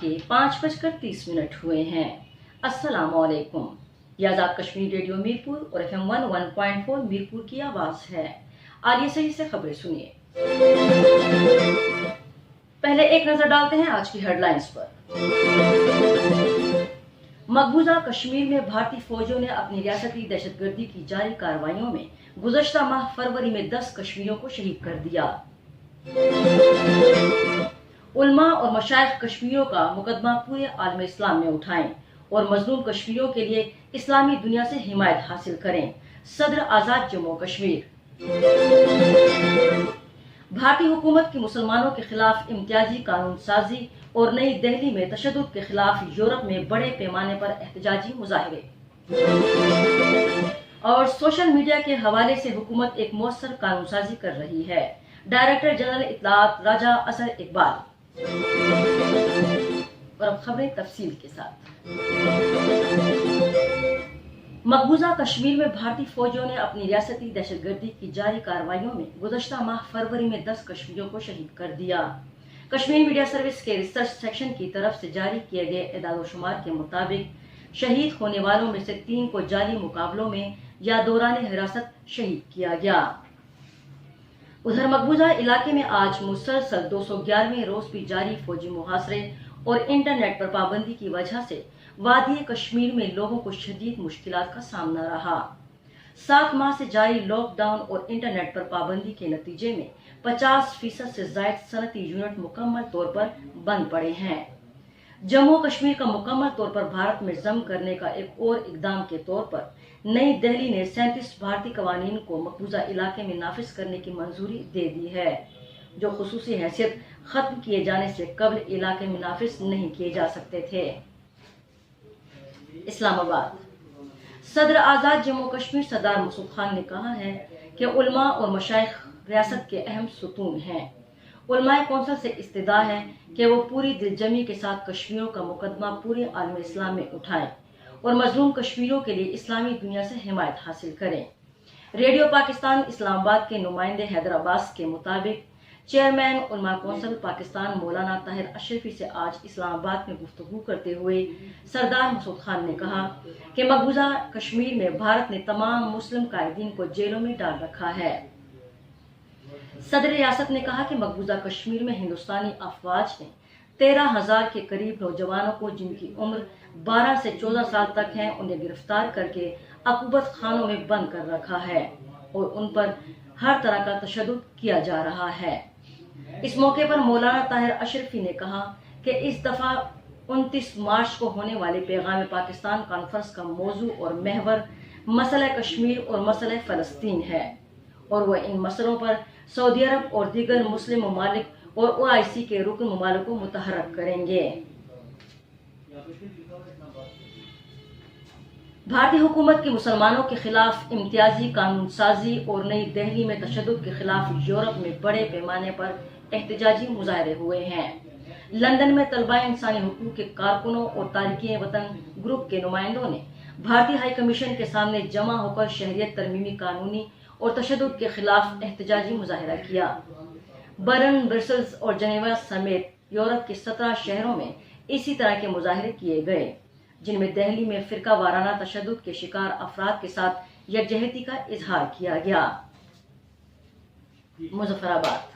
के 5:30 हुए हैं। अस्सलाम वालेकुम। ये आज़ाद कश्मीर रेडियो मीरपुर और FM 101.4 मीरपुर की आवाज़ है। आइए सही से खबरें सुनिए। पहले एक नजर डालते हैं आज की हेडलाइंस पर। मकबूजा कश्मीर में भारतीय फौजियों ने अपनी रियासती दहशतगर्दी की जारी कार्रवाइयों में गुज़श्ता माह फरवरी में 10 कश्मीरियों को शहीद कर दिया। उलमा और मशाइख कश्मीरियों का मुकदमा पूरे आलम इस्लाम में उठाएं और मजलूम कश्मीरियों के लिए इस्लामी दुनिया से हिमायत हासिल करें। सदर आजाद जम्मू कश्मीर। भारतीय हुकूमत की मुसलमानों के खिलाफ इम्तियाजी कानून साजी और नई दिल्ली में तशद्दुद के खिलाफ यूरोप में बड़े पैमाने पर एहतजाजी मुजाहिरे। और सोशल मीडिया के हवाले से हुकूमत एक मौसर कानून साजी कर रही है। डायरेक्टर जनरल इत्तलात राजा असर इकबाल। और अब खबरें तफसील के साथ। मकबूजा कश्मीर में भारतीय फौजियों ने अपनी रियासती दहशतगर्दी की जारी कार्रवाइयों में गुज़श्ता माह फरवरी में 10 कश्मीरियों को शहीद कर दिया। कश्मीर मीडिया सर्विस के रिसर्च सेक्शन की तरफ से जारी किए गए एदाद-ओ-शुमार के मुताबिक शहीद होने वालों में से 3 को जाली मुकाबलों में या दौरान हिरासत शहीद किया गया। उधर मकबूजा इलाके में आज मुसलसल 211वें रोज भी जारी फौजी मुहासरे और इंटरनेट पर पाबंदी की वजह से वादी कश्मीर में लोगों को शदीद मुश्किलात का सामना रहा। 7 माह से जारी लॉकडाउन और इंटरनेट पर पाबंदी के नतीजे में 50% से ज्यादा सनती यूनिट मुकम्मल तौर पर बंद पड़े हैं। जम्मू कश्मीर का मुकम्मल तौर पर भारत में जम करने का एक और इकदाम के तौर पर नई दिल्ली ने 37 भारतीय कवानीन को मकबूजा इलाके में नाफिज करने की मंजूरी दे दी है, जो खुसूसी हैसियत खत्म किए जाने से कबल इलाके में नाफिज नहीं किए जा सकते थे। इस्लामाबाद। सदर आजाद जम्मू कश्मीर सरदार मसूद खान ने कहा है कि उलमा और मशाइख रियासत के अहम सुतून हैं। उलमाए कौंसल से इस्तदा है कि वो पूरी दिलजमी के साथ कश्मीरियों का मुकदमा पूरे आलम इस्लाम में उठाएं और मजलूम कश्मीरियों के लिए इस्लामी दुनिया से हिमायत हासिल करें। रेडियो पाकिस्तान इस्लामाबाद के नुमाइंदे हैदराबाद के मुताबिक चेयरमैन उलमा कौंसल पाकिस्तान मौलाना ताहिर अशरफी से आज इस्लामाबाद में गुफ्तगू करते हुए सरदार मसूद खान ने कहा कि मकबूजा कश्मीर में भारत ने तमाम मुस्लिम कायदीन को जेलों में डाल रखा है। सदर रियासत ने कहा कि मकबूजा कश्मीर में हिंदुस्तानी अफवाज ने 13,000 के करीब नौजवानों को, जिनकी उम्र 12 से 14 साल तक है, उन्हें गिरफ्तार करके अकूबत खानों में बंद कर रखा है और उन पर हर तरह का तशद्दुद किया जा रहा है। इस मौके पर मौलाना ताहिर अशरफी ने कहा कि इस दफा 29 मार्च को होने वाले पैगाम पाकिस्तान कॉन्फ्रेंस का मौजू और महवर मसला कश्मीर और मसला फलस्तीन है और वह इन मसलों पर सऊदी अरब और दीगर मुस्लिम ममालिक और OIC के रुकन ममालिक को मुतहर्रिक करेंगे। भारतीय हुकूमत की मुसलमानों के खिलाफ इम्तियाजी कानून साजी और नई दिल्ली में तशद्दुद के खिलाफ यूरोप में बड़े पैमाने पर एहतजाजी मुजाहरे हुए हैं। लंदन में तलबाए इंसानी हुकूक के कारकुनों और तारिकीन वतन ग्रुप के नुमाइंदों ने भारतीय हाई कमीशन के सामने जमा होकर शहरियत तरमीमी कानूनी और तशद्दुद के खिलाफ एहतजाजी मुजाहरा किया। बर्न, ब्रसेल्स और जनेवा समेत यूरोप के 17 शहरों में इसी तरह के मुजाहरे किए गए, जिनमें दिल्ली में फिरका वाराना तशद्दुद के शिकार अफराद के साथ यकजहती का इजहार किया गया। मुजफ्फराबाद।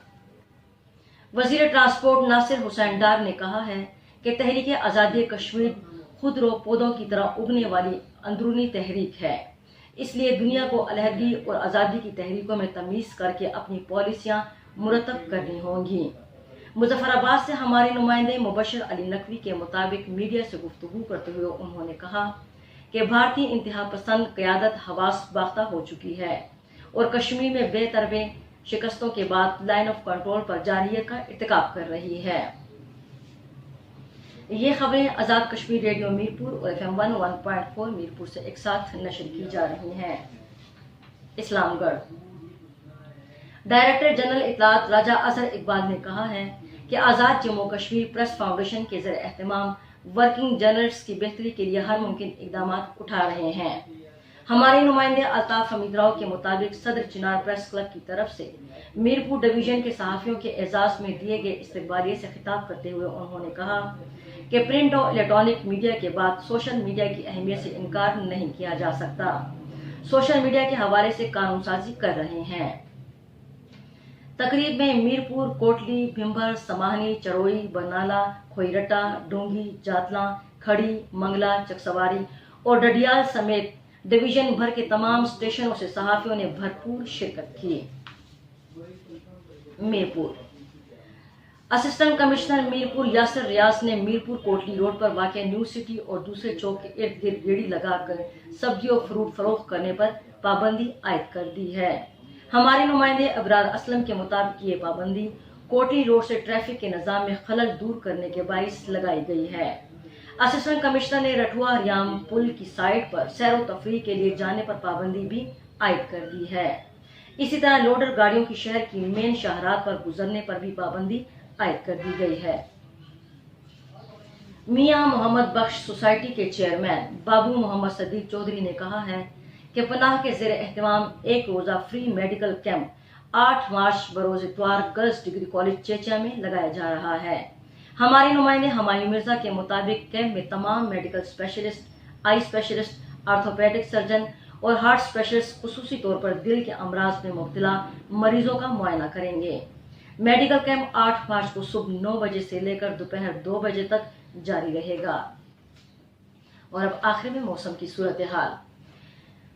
वजीर ट्रांसपोर्ट नासिर हुसैन डार ने कहा है कि तहरीक आज़ादी कश्मीर खुदरो पौधों की तरह उगने वाली अंदरूनी तहरीक है, इसलिए दुनिया को अलहदगी और आज़ादी की तहरीकों में तमीज़ करके अपनी पॉलिसियां मुरतब करनी होंगी। मुजफ्फराबाद से हमारे नुमाइंदे मुबशर अली नकवी के मुताबिक मीडिया से गुफ्तगू करते हुए उन्होंने कहा कि भारतीय इंतहा पसंद क़यादत हवास बाख्ता हो चुकी है और कश्मीर में बेतरबे शिकस्तों के बाद लाइन ऑफ कंट्रोल पर जारहियत का इर्तिकाब कर रही है। ये खबरें आज़ाद कश्मीर रेडियो मीरपुर और FM 101.4 मीरपुर से एक साथ नशर की जा रही हैं। इस्लामगढ़। डायरेक्टर जनरल इत्तलात राजा असर इकबाल ने कहा है कि आज़ाद जम्मू कश्मीर प्रेस फाउंडेशन के ज़रिए एहतमाम वर्किंग जर्नलिस्ट की बेहतरी के लिए हर मुमकिन इकदाम उठा रहे हैं। हमारे नुमाइंदे अल्ताफ हमीद राव के मुताबिक सदर चिनार प्रेस क्लब की तरफ से मीरपुर डिवीजन के सहाफियों के एजाज में दिए गए इस्तकबालिये से खिताब करते हुए उन्होंने कहा कि प्रिंट और इलेक्ट्रॉनिक मीडिया के बाद सोशल मीडिया की अहमियत से इनकार नहीं किया जा सकता। सोशल मीडिया के हवाले से कानून साजी कर रहे हैं। तकरीब में मीरपुर, कोटली, भिम्बर, समाहनी, चरोई, बरनाला, खोईरट्टा, डोंगी, जातला, खड़ी, मंगला, चकसवारी और डडियाल समेत डिवीजन भर के तमाम स्टेशनों से सहाफियों ने भरपूर शिरकत की। मीरपुर असिस्टेंट कमिश्नर मीरपुर यासिर रियाज ने मीरपुर कोटली रोड पर वाक़ न्यू सिटी और दूसरे चौक के इर्द गिर्द गेड़ी लगाकर सब्जी और फ्रूट फरोख्त करने पर पाबंदी आयद कर दी है। हमारे नुमाइंदे अबरार असलम के मुताबिक ये पाबंदी कोटली रोड से ट्रैफिक के निज़ाम में खलल दूर करने के बाइस लगाई गई है। असिस्टेंट कमिश्नर ने रठुआ रियाम पुल की साइड पर सैर व तफरीह के लिए जाने पर पाबंदी भी आयद कर दी है। इसी तरह लोडर गाड़ियों की शहर की मेन शाहरात पर गुजरने पर भी पाबंदी आयद कर दी गई है। मियां मोहम्मद बख्श सोसाइटी के चेयरमैन बाबू मोहम्मद सदीक चौधरी ने कहा है कि पनाह के ज़ेर एहतमाम एक रोजा फ्री मेडिकल कैंप 8 मार्च बरोज इतवार गर्ल्स डिग्री कॉलेज चेचा में लगाया जा रहा है। हमारे नुमाइंदे हमायूं मिर्जा के मुताबिक कैंप में तमाम medical specialist, eye specialist, orthopaedic surgeon और हार्ट स्पेशलिस्ट खुसूसी तौर पर दिल के अमराज में मुब्तला मरीजों का मुआयना करेंगे। मेडिकल कैंप 8 मार्च को सुबह 9 बजे से लेकर दोपहर 2 बजे तक जारी रहेगा। और अब आखिर में मौसम की सूरत हाल।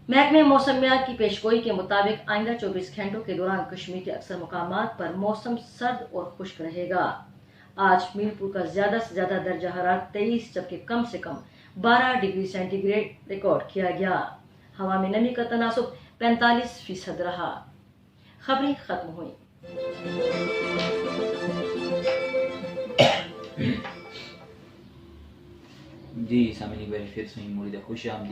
महकमे मौसमियात की पेशगोई के मुताबिक आइंदा 24 घंटों के दौरान कश्मीर के अक्सर मुकामात पर मौसम सर्द और खुश्क रहेगा। आज मीरपुर का ज्यादा से ज्यादा दर्जा हरारत 23 जबकि कम से कम 12 डिग्री सेंटीग्रेड रिकॉर्ड किया गया। हवा में नमी का तनासुब 45% रहा। खबरें खत्म हुई। जी सामने फिर से खुश आमदी।